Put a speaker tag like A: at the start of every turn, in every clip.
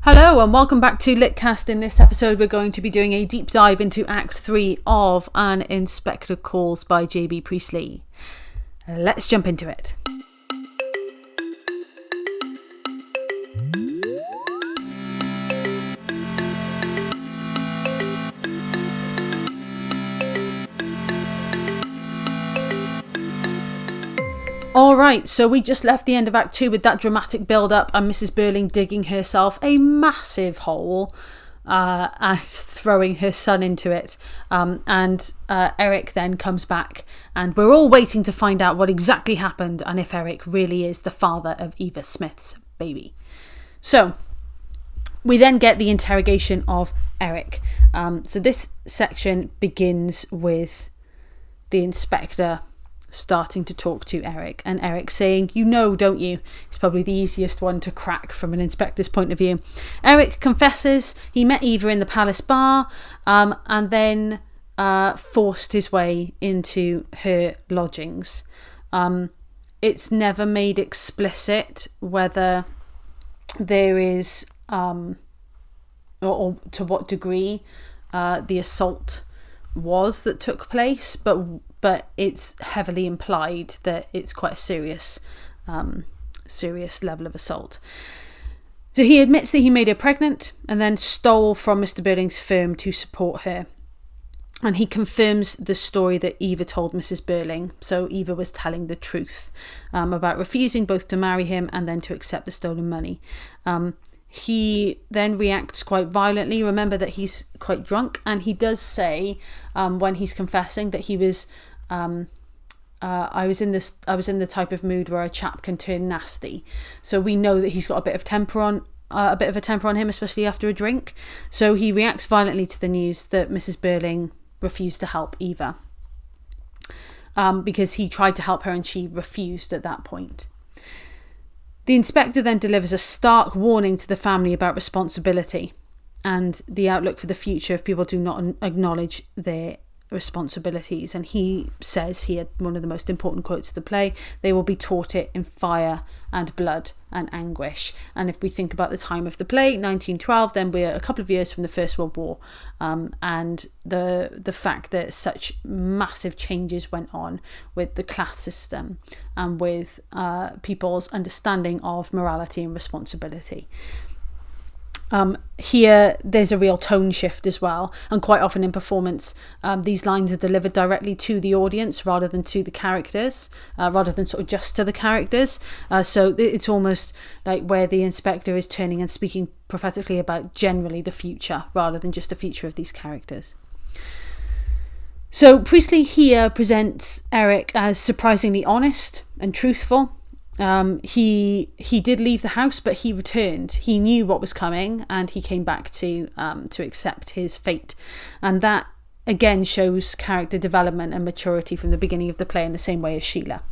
A: Hello and welcome back to Litcast. In this episode we're going to be doing a deep dive into Act 3 of An Inspector Calls by J.B. Priestley. Let's jump into it. Alright, so we just left the end of Act 2 with that dramatic build-up and Mrs. Burling digging herself a massive hole and throwing her son into it. Eric then comes back and we're all waiting to find out what exactly happened and if Eric really is the father of Eva Smith's baby. So we then get the interrogation of Eric. So this section begins with the inspector starting to talk to Eric, and Eric saying, "You know, don't you?" It's probably the easiest one to crack from an inspector's point of view. Eric confesses he met Eva in the Palace bar and then forced his way into her lodgings. It's never made explicit whether there is or to what degree the assault was that took place, but it's heavily implied that it's quite a serious level of assault. So he admits that he made her pregnant and then stole from Mr. Burling's firm to support her. And he confirms the story that Eva told Mrs. Burling. So Eva was telling the truth about refusing both to marry him and then to accept the stolen money. He then reacts quite violently. Remember that he's quite drunk, and he does say when he's confessing that he was I was in the type of mood where a chap can turn nasty. So we know that he's got a bit of a temper on him, especially after a drink. So he reacts violently to the news that Mrs. Burling refused to help Eva because he tried to help her and she refused at that point. The inspector then delivers a stark warning to the family about responsibility and the outlook for the future if people do not acknowledge their responsibilities. And he says here, one of the most important quotes of the play, "They will be taught it in fire and blood and anguish." And if we think about the time of the play, 1912, then we're a couple of years from the First World War, and the fact that such massive changes went on with the class system and with people's understanding of morality and responsibility. Here there's a real tone shift as well, and quite often in performance these lines are delivered directly to the audience rather than to the characters, rather than sort of just to the characters. So it's almost like where the inspector is turning and speaking prophetically about generally the future rather than just the future of these characters. So Priestley here presents Eric as surprisingly honest and truthful. He did leave the house, but he returned. He knew what was coming and he came back to accept his fate. And that again shows character development and maturity from the beginning of the play in the same way as Sheila.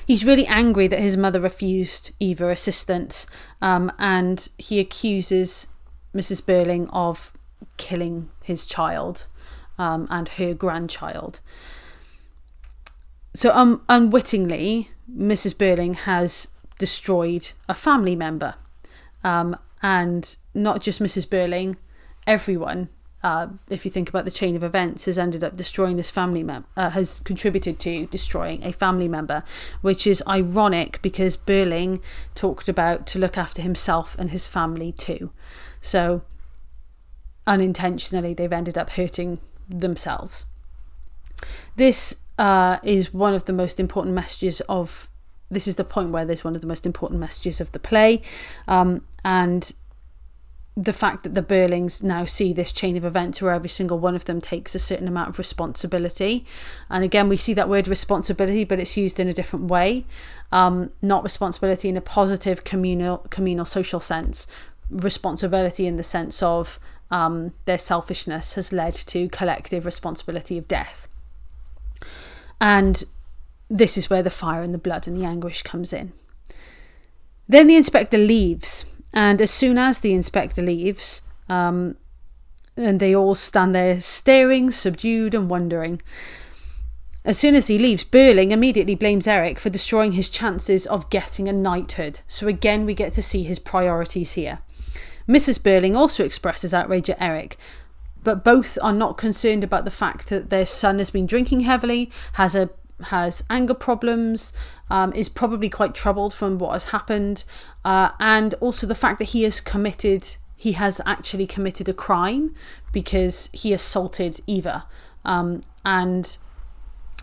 A: He's really angry that his mother refused Eva assistance, and he accuses Mrs. Burling of killing his child and her grandchild. So unwittingly, Mrs. Burling has destroyed a family member, and not just Mrs. Burling, everyone, if you think about the chain of events, has ended up destroying this family member, has contributed to destroying a family member, which is ironic because Burling talked about to look after himself and his family too. So unintentionally, they've ended up hurting themselves. This is one of the most important messages of, this is the point where there's one of the most important messages of the play, and the fact that the Burlings now see this chain of events where every single one of them takes a certain amount of responsibility. And again, we see that word responsibility, but it's used in a different way, not responsibility in a positive communal social sense, responsibility in the sense of their selfishness has led to collective responsibility of death. And this is where the fire and the blood and the anguish comes in. Then the inspector leaves, and as soon as the inspector leaves, and they all stand there staring, subdued and wondering. As soon as he leaves, Burling immediately blames Eric for destroying his chances of getting a knighthood. So again, we get to see his priorities here. Mrs. Burling also expresses outrage at Eric, but both are not concerned about the fact that their son has been drinking heavily, has anger problems, is probably quite troubled from what has happened, and also the fact that he has actually committed a crime because he assaulted Eva. And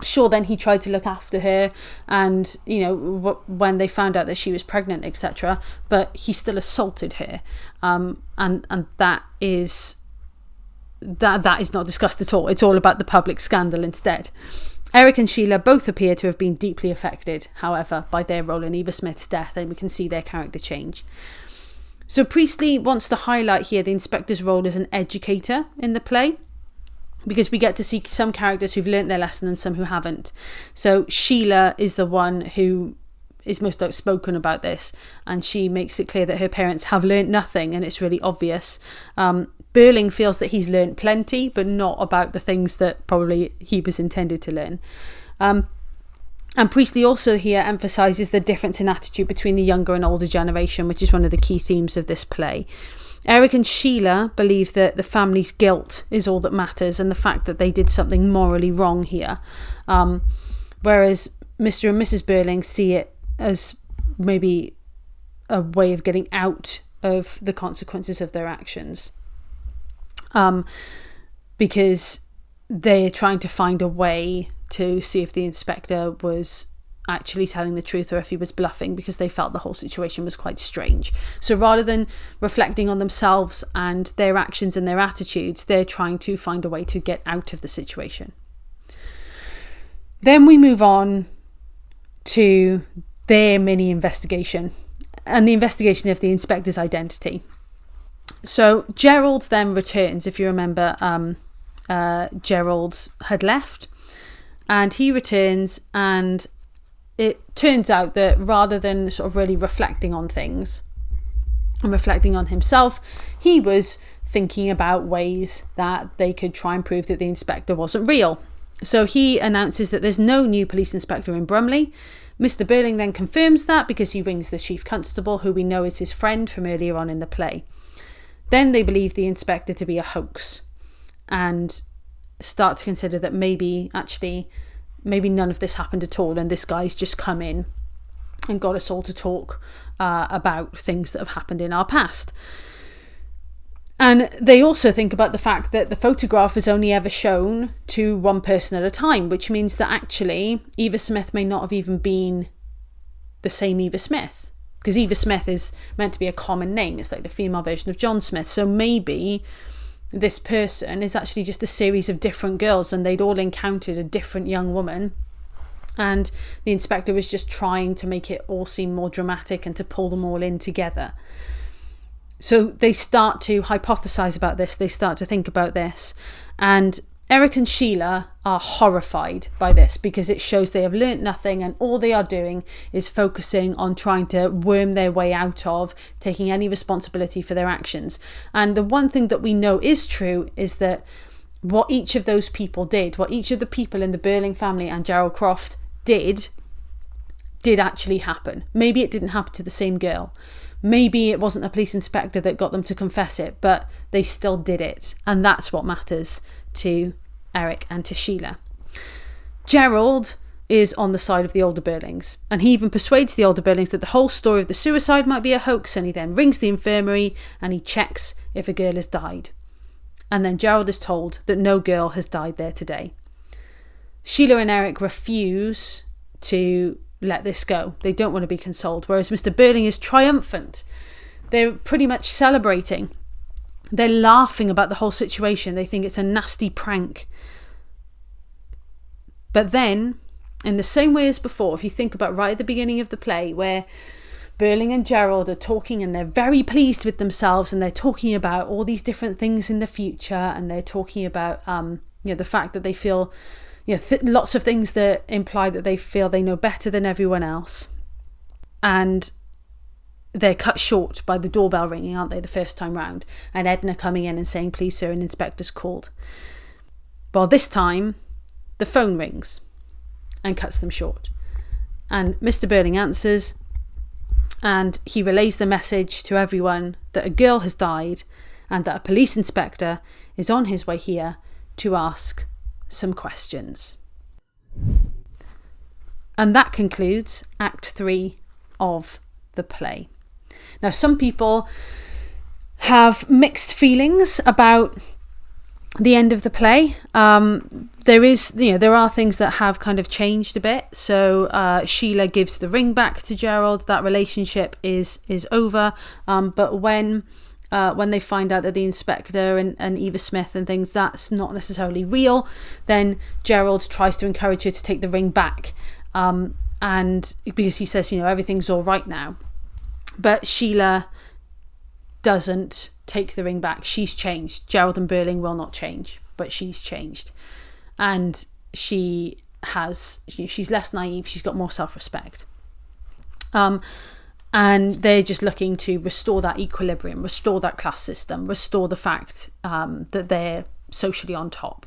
A: sure, then he tried to look after her, and when they found out that she was pregnant, etc., but he still assaulted her, and that is not discussed at all. It's all about the public scandal instead. Eric and Sheila both appear to have been deeply affected, however, by their role in Eva Smith's death, and we can see their character change. So Priestley wants to highlight here the inspector's role as an educator in the play, because we get to see some characters who've learnt their lesson and some who haven't. So Sheila is the one who is most outspoken about this, and she makes it clear that her parents have learnt nothing, and it's really obvious. Burling feels that he's learnt plenty, but not about the things that probably he was intended to learn. And Priestley also here emphasises the difference in attitude between the younger and older generation, which is one of the key themes of this play. Eric and Sheila believe that the family's guilt is all that matters, and the fact that they did something morally wrong here. Whereas Mr. and Mrs. Burling see it as maybe a way of getting out of the consequences of their actions. Because they're trying to find a way to see if the inspector was actually telling the truth or if he was bluffing, because they felt the whole situation was quite strange. So rather than reflecting on themselves and their actions and their attitudes, they're trying to find a way to get out of the situation. Then we move on to their mini investigation and the investigation of the inspector's identity. So Gerald then returns. If you remember, Gerald had left, and he returns, and it turns out that rather than sort of really reflecting on things and reflecting on himself, he was thinking about ways that they could try and prove that the inspector wasn't real. So he announces that there's no new police inspector in Brumley. Mr. Burling then confirms that because he rings the chief constable, who we know is his friend from earlier on in the play. Then they believe the inspector to be a hoax and start to consider that maybe none of this happened at all, and this guy's just come in and got us all to talk about things that have happened in our past. And they also think about the fact that the photograph was only ever shown to one person at a time, which means that actually Eva Smith may not have even been the same Eva Smith, because Eva Smith is meant to be a common name. It's like the female version of John Smith. So maybe this person is actually just a series of different girls, and they'd all encountered a different young woman, and the inspector was just trying to make it all seem more dramatic and to pull them all in together. So they start to hypothesize about this, they start to think about this, and Eric and Sheila are horrified by this because it shows they have learnt nothing, and all they are doing is focusing on trying to worm their way out of taking any responsibility for their actions. And the one thing that we know is true is that what each of those people did, what each of the people in the Burling family and Gerald Croft did actually happen. Maybe it didn't happen to the same girl. Maybe it wasn't a police inspector that got them to confess it, but they still did it. And that's what matters to Eric and to Sheila. Gerald is on the side of the older Burlings, and he even persuades the older Burlings that the whole story of the suicide might be a hoax, and he then rings the infirmary and he checks if a girl has died. And then Gerald is told that no girl has died there today. Sheila and Eric refuse to let this go. They don't want to be consoled, whereas Mr. Burling is triumphant. They're pretty much celebrating. They're laughing about the whole situation. They think it's a nasty prank. But then, in the same way as before, if you think about right at the beginning of the play, where Burling and Gerald are talking and they're very pleased with themselves, and they're talking about all these different things in the future, and they're talking about the fact that they feel lots of things that imply that they feel they know better than everyone else. And they're cut short by the doorbell ringing, aren't they, the first time round, and Edna coming in and saying, "Please sir, an inspector's called." Well, this time the phone rings and cuts them short, and Mr. Burling answers, and he relays the message to everyone that a girl has died and that a police inspector is on his way here to ask some questions. And that concludes Act 3 of the play. Now, some people have mixed feelings about the end of the play. There are things that have kind of changed a bit. So Sheila gives the ring back to Gerald. That relationship is over. But when they find out that the inspector and Eva Smith and things, that's not necessarily real, then Gerald tries to encourage her to take the ring back. And because he says, everything's all right now. But Sheila doesn't take the ring back. She's changed. Gerald and Burling will not change, but she's changed. And she's less naive. She's got more self-respect. And they're just looking to restore that equilibrium, restore that class system, restore the fact that they're socially on top.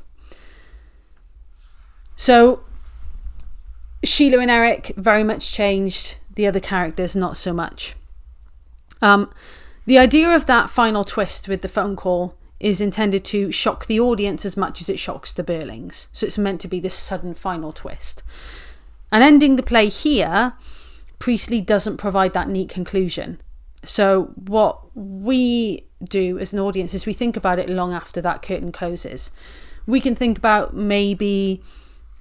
A: So Sheila and Eric very much changed. The other characters, not so much. The idea of that final twist with the phone call is intended to shock the audience as much as it shocks the Burlings. So it's meant to be this sudden final twist. And ending the play here, Priestley doesn't provide that neat conclusion. So what we do as an audience is we think about it long after that curtain closes. We can think about maybe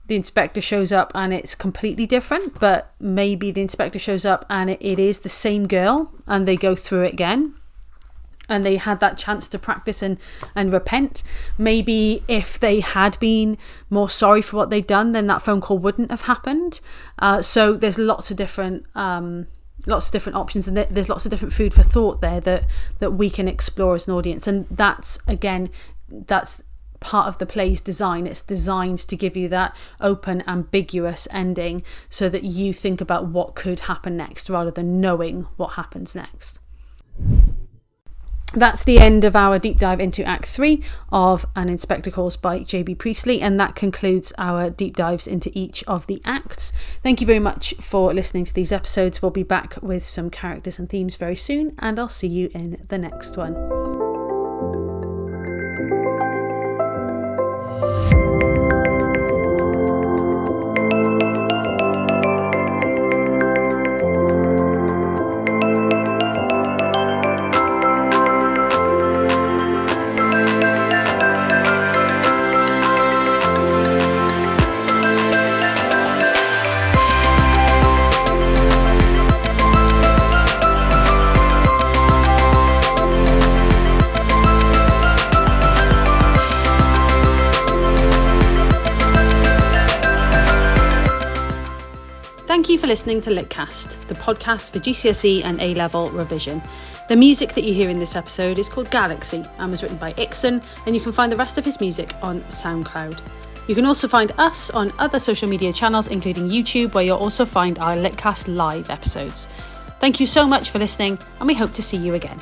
A: the inspector shows up and it's completely different, but maybe the inspector shows up and it is the same girl and they go through it again and they had that chance to practice and repent. Maybe if they had been more sorry for what they'd done, then that phone call wouldn't have happened. So there's lots of different options, and there's lots of different food for thought there that we can explore as an audience. And that's part of the play's design. It's designed to give you that open, ambiguous ending so that you think about what could happen next rather than knowing what happens next. That's the end of our deep dive into Act 3 of An Inspector Calls by J.B. Priestley, and that concludes our deep dives into each of the acts. Thank you very much for listening to these episodes. We'll be back with some characters and themes very soon, and I'll see you in the next one. Thank you for listening to Litcast, the podcast for GCSE and A-level revision. The music that you hear in this episode is called Galaxy and was written by Ixon, and you can find the rest of his music on SoundCloud. You can also find us on other social media channels, including YouTube, where you'll also find our Litcast live episodes. Thank you so much for listening, and we hope to see you again.